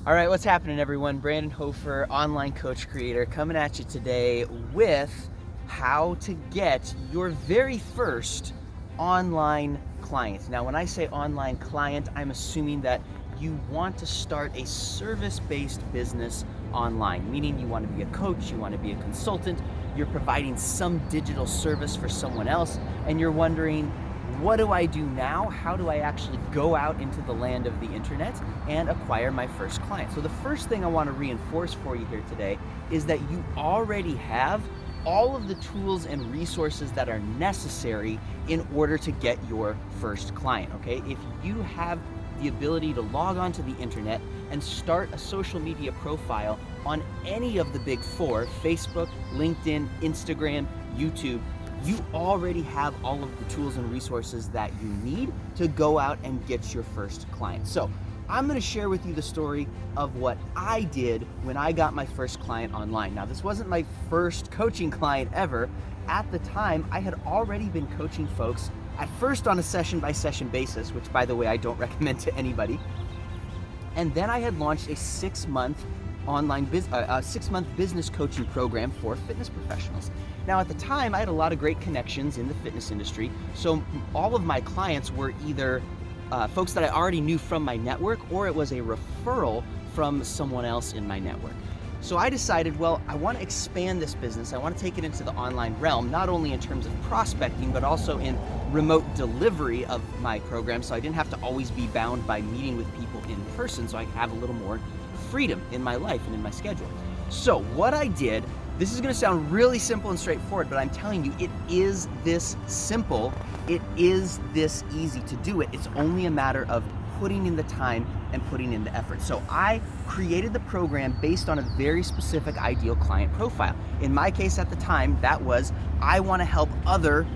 All right, what's happening, everyone? Brandon Hofer, online coach creator, coming at you today with how to get your very first online client. Now, when I say online client, I'm assuming that you want to start a service-based business online, meaning you want to be a coach, you want to be a consultant, you're providing some digital service for someone else, and you're wondering, what do I do now? How do I actually go out into the land of the internet and acquire my first client? So the first thing I want to reinforce for you here today is that you already have all of the tools and resources that are necessary in order to get your first client, okay? If you have the ability to log onto the internet and start a social media profile on any of the big four, Facebook, LinkedIn, Instagram, YouTube, you already have all of the tools and resources that you need to go out and get your first client. So I'm going to share with you the story of what I did when I got my first client online. Now, this wasn't my first coaching client ever. At the time, I had already been coaching folks, at first on a session-by-session basis, which, by the way, I don't recommend to anybody. And then I had launched a 6-month business coaching program for fitness professionals. Now, at the time, I had a lot of great connections in the fitness industry, so all of my clients were either folks that I already knew from my network, or it was a referral from someone else in my network. So I decided, well, I want to expand this business. I want to take it into the online realm, not only in terms of prospecting, but also in remote delivery of my program, so I didn't have to always be bound by meeting with people in person, so I could have a little more freedom in my life and in my schedule. So what I did, this is going to sound really simple and straightforward, but I'm telling you, it is this simple. It is this easy to do it. It's only a matter of putting in the time and putting in the effort. So I created the program based on a very specific ideal client profile. In my case at the time, that was, I want to help other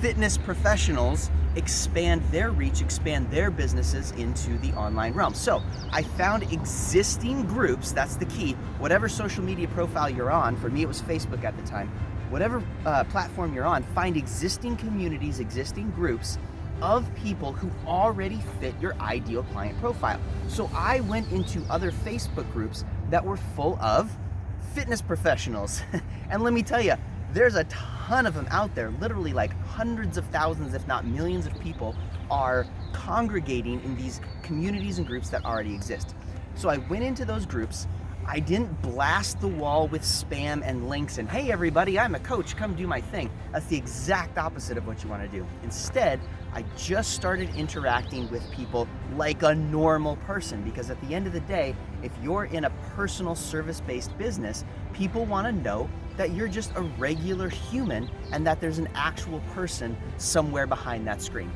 fitness professionals expand their reach, expand their businesses into the online realm. So I found existing groups, that's the key, whatever social media profile you're on, for me it was Facebook at the time, whatever platform you're on, find existing communities, existing groups of people who already fit your ideal client profile. So I went into other Facebook groups that were full of fitness professionals. And let me tell you, there's a ton of them out there, literally like hundreds of thousands, if not millions of people are congregating in these communities and groups that already exist. So I went into those groups. I didn't blast the wall with spam and links and, hey everybody, I'm a coach, come do my thing. That's the exact opposite of what you want to do. Instead, I just started interacting with people like a normal person, because at the end of the day, if you're in a personal service-based business, people want to know that you're just a regular human and that there's an actual person somewhere behind that screen.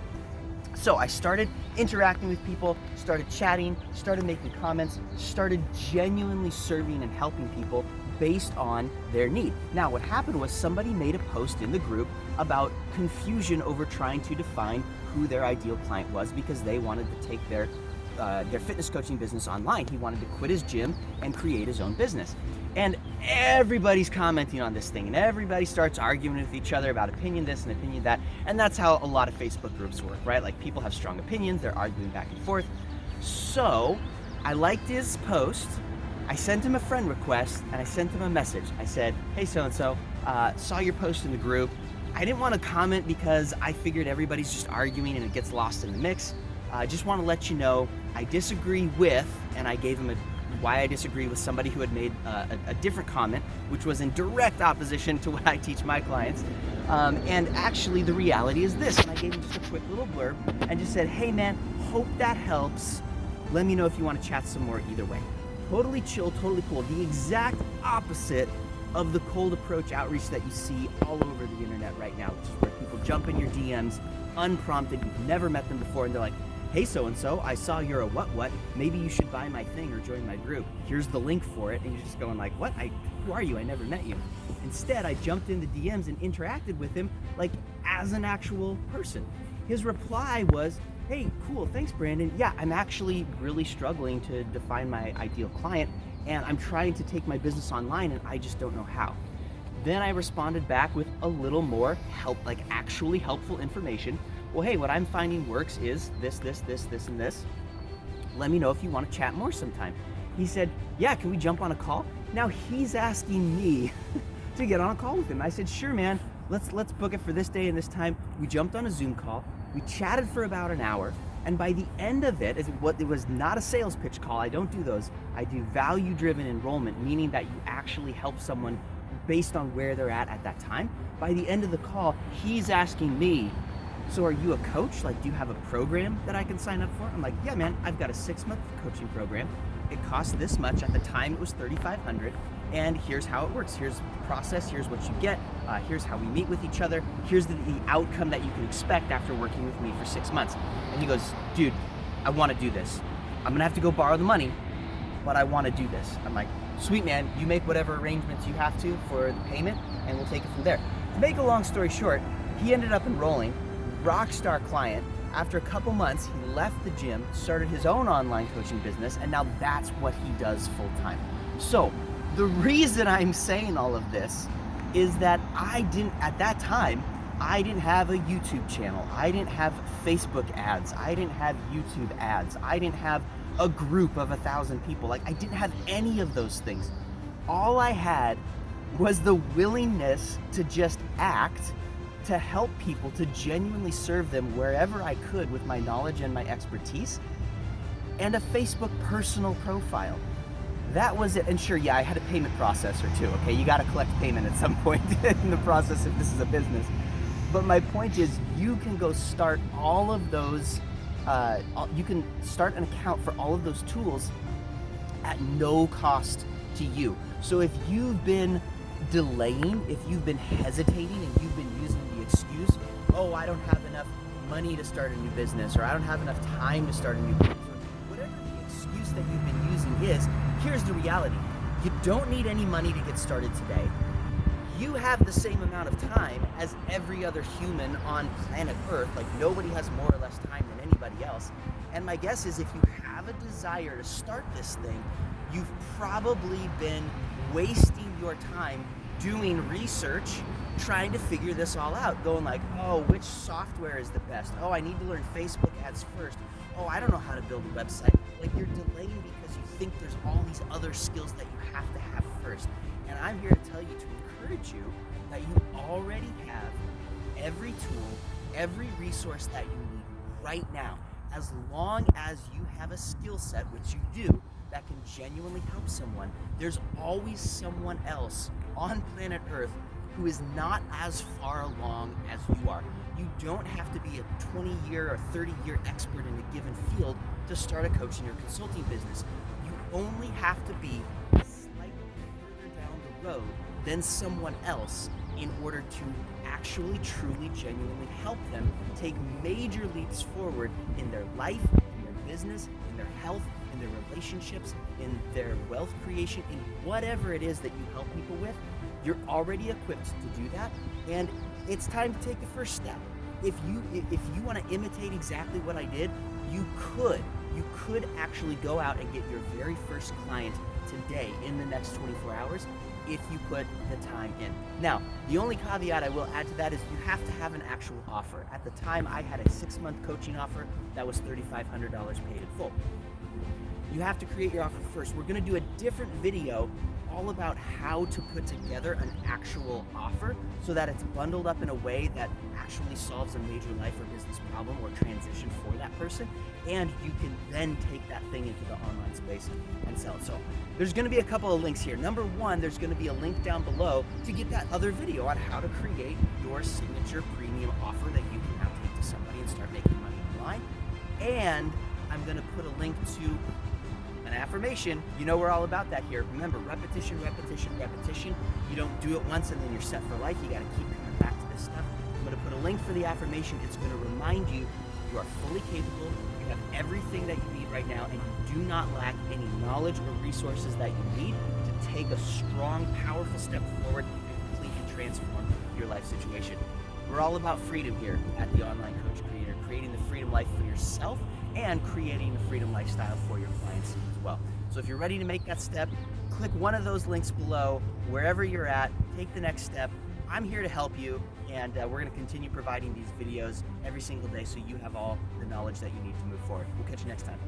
So I started interacting with people, started chatting, started making comments, started genuinely serving and helping people based on their need. Now, what happened was somebody made a post in the group about confusion over trying to define who their ideal client was, because they wanted to take their fitness coaching business online. He wanted to quit his gym and create his own business. And everybody's commenting on this thing, and everybody starts arguing with each other about opinion this and opinion that. And that's how a lot of Facebook groups work, right? Like, people have strong opinions, they're arguing back and forth. So I liked his post, I sent him a friend request, and I sent him a message. I said, hey so-and-so, saw your post in the group. I didn't want to comment because I figured everybody's just arguing and it gets lost in the mix. I just want to let you know I disagree with, and I gave him why I disagree with somebody who had made a different comment, which was in direct opposition to what I teach my clients. And actually the reality is this, and I gave him just a quick little blurb and just said, hey man, hope that helps. Let me know if you want to chat some more either way. Totally chill, totally cool. The exact opposite of the cold approach outreach that you see all over the internet right now, which is where people jump in your DMs unprompted, you've never met them before, and they're like, hey so-and-so, I saw you're a what, maybe you should buy my thing or join my group. Here's the link for it. And you're just going like, what? Who are you? I never met you. Instead, I jumped in the DMs and interacted with him like as an actual person. His reply was, hey, cool, thanks Brandon. Yeah, I'm actually really struggling to define my ideal client, and I'm trying to take my business online and I just don't know how. Then I responded back with a little more actually helpful information. Well, hey, what I'm finding works is this, and this. Let me know if you want to chat more sometime. He said, yeah, can we jump on a call? Now he's asking me to get on a call with him. I said, sure, man, let's book it for this day and this time. We jumped on a Zoom call. We chatted for about an hour. And by the end of it, it was not a sales pitch call. I don't do those. I do value-driven enrollment, meaning that you actually help someone based on where they're at that time. By the end of the call, he's asking me, so are you a coach? Like, do you have a program that I can sign up for? I'm like, yeah, man, I've got a 6-month coaching program. It costs this much. At the time, it was $3,500. And here's how it works. Here's the process. Here's what you get. Here's how we meet with each other. Here's the outcome that you can expect after working with me for 6 months. And he goes, dude, I want to do this. I'm going to have to go borrow the money, but I want to do this. I'm like, sweet, man, you make whatever arrangements you have to for the payment, and we'll take it from there. To make a long story short, he ended up enrolling, rock star client. After a couple months, he left the gym, started his own online coaching business, and now that's what he does full time. So the reason I'm saying all of this is that at that time, I didn't have a YouTube channel. I didn't have Facebook ads. I didn't have YouTube ads. I didn't have a group of 1,000 people. Like, I didn't have any of those things. All I had was the willingness to just act, to help people, to genuinely serve them wherever I could with my knowledge and my expertise, and a Facebook personal profile. That was it. And sure, yeah, I had a payment processor too, okay? You gotta collect payment at some point in the process if this is a business. But my point is, you can go start all of those, you can start an account for all of those tools at no cost to you. So if you've been delaying, if you've been hesitating and you've been using the excuse, oh, I don't have enough money to start a new business, or I don't have enough time to start a new business, or whatever the excuse that you've been using is, here's the reality. You don't need any money to get started today. You have the same amount of time as every other human on planet Earth. Like, nobody has more or less time than anybody else. And my guess is, if you have a desire to start this thing, you've probably been wasting your time doing research, trying to figure this all out, going like, oh, which software is the best? Oh, I need to learn Facebook ads first. Oh, I don't know how to build a website. Like, you're delaying because you think there's all these other skills that you have to have first. And I'm here to tell you, to encourage you, that you already have every tool, every resource that you need right now. As long as you have a skill set, which you do, that can genuinely help someone, there's always someone else on planet Earth who is not as far along as you are. You don't have to be a 20-year or 30-year expert in a given field to start a coaching or consulting business. You only have to be slightly further down the road than someone else in order to actually, truly, genuinely help them take major leaps forward in their life, in their business, in their health, in their relationships, in their wealth creation, in whatever it is that you help people with. You're already equipped to do that, and it's time to take the first step. If you want to imitate exactly what I did, you could actually go out and get your very first client today in the next 24 hours if you put the time in. Now, the only caveat I will add to that is you have to have an actual offer. At the time, I had a 6-month coaching offer that was $3,500 paid in full. You have to create your offer first. We're going to do a different video all about how to put together an actual offer so that it's bundled up in a way that actually solves a major life or business problem or transition for that person, and you can then take that thing into the online space and sell it. So there's going to be a couple of links here. Number one, there's going to be a link down below to get that other video on how to create your signature premium offer that you can now take to somebody and start making money online. And I'm going to put a link to an affirmation. You know, we're all about that here. Remember, repetition, repetition, repetition. You don't do it once and then you're set for life. You got to keep coming back to this stuff. I'm going to put a link for the affirmation. It's going to remind you you are fully capable. You have everything that you need right now, and you do not lack any knowledge or resources that you need to take a strong, powerful step forward and completely transform your life situation. We're all about freedom here at the Online Coach Creator, creating the freedom life for yourself and creating the freedom lifestyle for your clients as well. So if you're ready to make that step, click one of those links below. Wherever you're at, take the next step. I'm here to help you, and we're going to continue providing these videos every single day so you have all the knowledge that you need to move forward. We'll catch you next time.